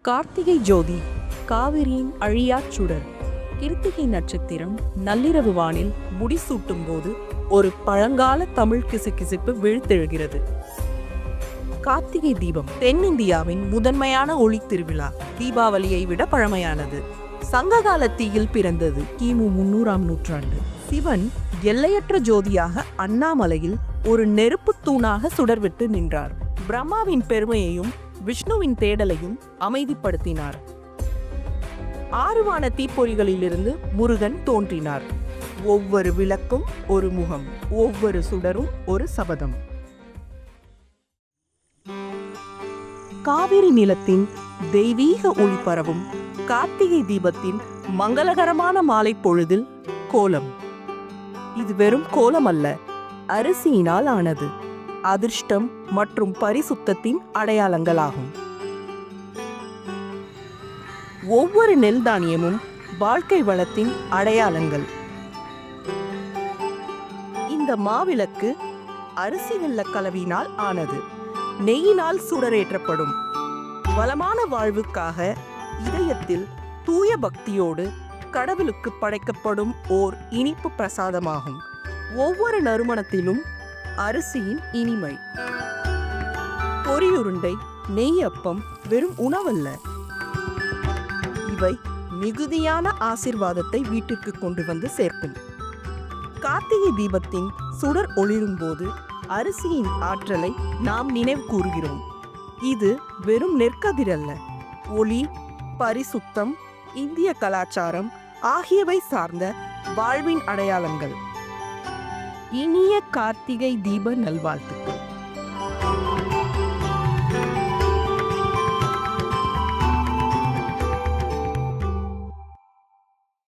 கார்த்திகை ஜோதி, காவிரியின் அழியாச் சுடர். கிருத்திகை நட்சத்திரம் நள்ளிரவு வானில் முடிசூட்டும் போது ஒரு பழங்கால தமிழ் கிசுகிசுப்பு விழித்தெழுகிறது. கார்த்திகை தீபம் தென்னிந்தியாவின் முதன்மையான ஒளி திருவிழா. தீபாவளியை விட பழமையானது. சங்ககாலத்தியில் பிறந்தது. கிமு 300ஆம் நூற்றாண்டு. சிவன் எல்லையற்ற ஜோதியாக அண்ணாமலையில் ஒரு நெருப்பு தூணாக சுடர்விட்டு நின்றார். பிரம்மாவின் பெருமையையும் விஷ்ணுவின் தேடலையும் அமைதிப்படுத்தினார். 6 வான தீப்பொறிகளிலிருந்து முருகன் தோன்றினார். ஒவ்வொரு விளக்கும் ஒரு முகம், ஒவ்வொரு சுடரும் ஒரு சபதம். காவிரி நிலத்தின் தெய்வீக ஒளி பரவும் கார்த்திகை தீபத்தின் மங்களகரமான மாலை பொழுதில் கோலம். இது வெறும் கோலம் அல்ல, அரிசியினால் ஆனது. அதிர்ஷ்டம் மற்றும் பரிசுத்தத்தின் அடையாளங்களாகும். ஒவ்வொரு நெல் தானியமும் வாழ்க்கை வளத்தின் அடையாளங்கள். இந்த மாவிளக்கு அரிசி வெல்ல கலவியினால் ஆனது. நெய்யினால் சுடரேற்றப்படும். வளமான வாழ்வுக்காக இதயத்தில் தூய பக்தியோடு கடவுளுக்கு படைக்கப்படும் ஓர் இனிப்பு பிரசாதமாகும். ஒவ்வொரு நறுமணத்திலும் அரிசியின் இனிமை. பொரியுருண்டை, நெய் அப்பம் வெறும் உணவல்ல, இவை மிகுதியான ஆசீர்வாதத்தை வீட்டிற்கு கொண்டு வந்து சேர்க்கும். கார்த்திகை தீபத்தின் சுடர் ஒளிரும் போது அரிசியின் ஆற்றலை நாம் நினைவு கூறுகிறோம். இது வெறும் நெற்கதிரல்ல, ஒளி, பரிசுத்தம், இந்திய கலாச்சாரம் ஆகியவை சார்ந்த வாழ்வின் அடையாளங்கள். இனிய கார்த்திகை தீப நல்வாழ்த்துக்கள்.